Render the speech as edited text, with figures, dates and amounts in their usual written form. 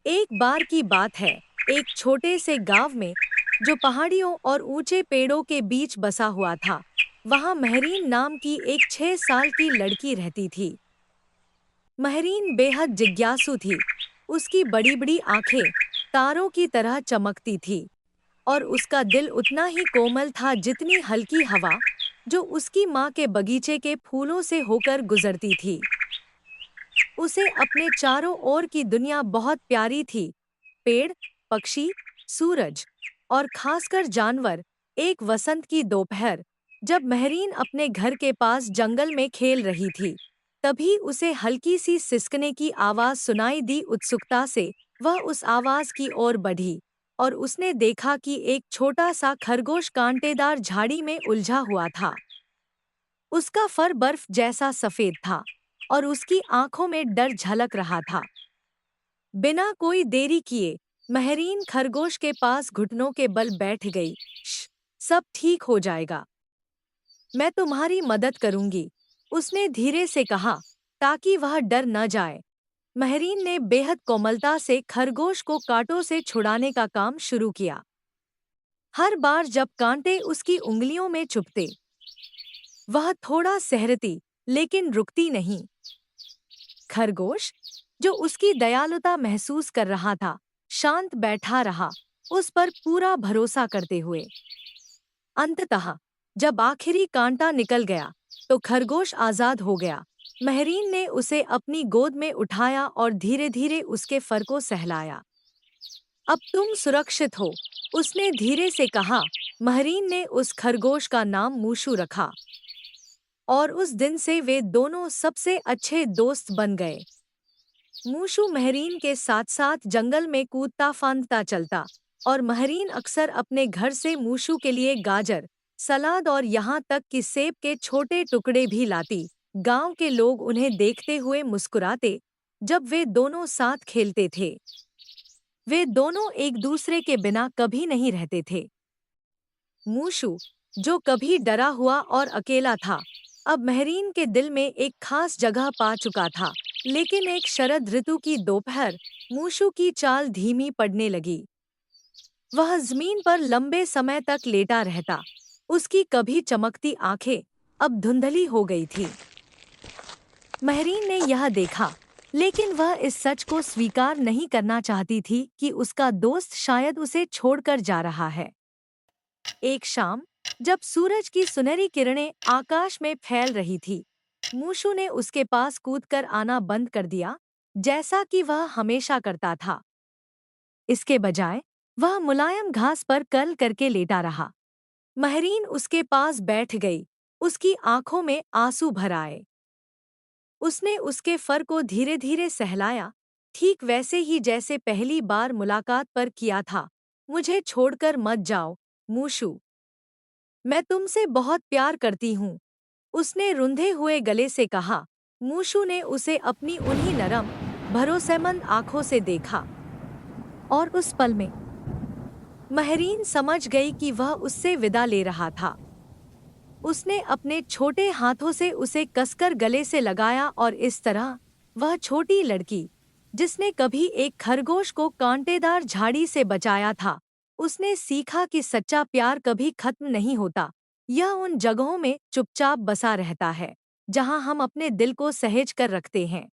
एक बार की बात है, एक छोटे से गांव में, जो पहाड़ियों और ऊंचे पेड़ों के बीच बसा हुआ था, वहां महरीन नाम की एक 6 साल की लड़की रहती थी। महरीन बेहद जिज्ञासु थी। उसकी बड़ी बड़ी आंखें तारों की तरह चमकती थी और उसका दिल उतना ही कोमल था जितनी हल्की हवा जो उसकी माँ के बगीचे के फूलों से होकर गुजरती थी। उसे अपने चारों ओर की दुनिया बहुत प्यारी थी। पेड़, पक्षी, सूरज और खासकर जानवर। एक वसंत की दोपहर, जब महरीन अपने घर के पास जंगल में खेल रही थी, तभी उसे हल्की सी सिसकने की आवाज सुनाई दी। उत्सुकता से वह उस आवाज की ओर बढ़ी और उसने देखा कि एक छोटा सा खरगोश कांटेदार झाड़ी में उलझा हुआ था। उसका फर बर्फ जैसा सफेद था और उसकी आंखों में डर झलक रहा था। बिना कोई देरी किए महरीन खरगोश के पास घुटनों के बल बैठ गई। सब ठीक हो जाएगा, मैं तुम्हारी मदद करूंगी, उसने धीरे से कहा, ताकि वह डर न जाए। महरीन ने बेहद कोमलता से खरगोश को कांटों से छुड़ाने का काम शुरू किया। हर बार जब कांटे उसकी उंगलियों में चुभते, वह थोड़ा सहरती, लेकिन रुकती नहीं। खरगोश, जो उसकी दयालुता महसूस कर रहा था, शांत बैठा रहा, उस पर पूरा भरोसा करते हुए। अंततः जब आखिरी कांटा निकल गया, तो खरगोश आजाद हो गया। महरीन ने उसे अपनी गोद में उठाया और धीरे धीरे उसके फर को सहलाया। अब तुम सुरक्षित हो, उसने धीरे से कहा। महरीन ने उस खरगोश का नाम मूशू रखा और उस दिन से वे दोनों सबसे अच्छे दोस्त बन गए। मूशू महरीन के साथ साथ जंगल में कूदता फांदता चलता, और महरीन अक्सर अपने घर से मूशू के लिए गाजर, सलाद और यहाँ तक कि सेब के छोटे टुकड़े भी लाती। गांव के लोग उन्हें देखते हुए मुस्कुराते जब वे दोनों साथ खेलते थे। वे दोनों एक दूसरे के बिना कभी नहीं रहते थे। मूशू, जो कभी डरा हुआ और अकेला था, अब महरीन के दिल में एक खास जगह पा चुका था। लेकिन एक शरद ऋतु की दोपहर, मूशू की चाल धीमी पड़ने लगी। वह जमीन पर लंबे समय तक लेटा रहता। उसकी कभी चमकती आंखें अब धुंधली हो गई थी। महरीन ने यह देखा, लेकिन वह इस सच को स्वीकार नहीं करना चाहती थी कि उसका दोस्त शायद उसे छोड़कर जा रहा है। एक शाम, जब सूरज की सुनहरी किरणें आकाश में फैल रही थी, मूशू ने उसके पास कूदकर आना बंद कर दिया, जैसा कि वह हमेशा करता था। इसके बजाय वह मुलायम घास पर कर्ल करके लेटा रहा। महरीन उसके पास बैठ गई, उसकी आंखों में आंसू भर आए। उसने उसके फर को धीरे धीरे सहलाया, ठीक वैसे ही जैसे पहली बार मुलाकात पर किया था। मुझे छोड़कर मत जाओ, मूशू, मैं तुमसे बहुत प्यार करती हूँ, उसने रुंधे हुए गले से कहा। मूशू ने उसे अपनी उन्हीं नरम, भरोसेमंद आंखों से देखा, और उस पल में महरीन समझ गई कि वह उससे विदा ले रहा था। उसने अपने छोटे हाथों से उसे कसकर गले से लगाया और इस तरह वह छोटी लड़की, जिसने कभी एक खरगोश को कांटेदार झाड़ी से बचाया था, उसने सीखा कि सच्चा प्यार कभी खत्म नहीं होता। यह उन जगहों में चुपचाप बसा रहता है जहां हम अपने दिल को सहेज कर रखते हैं।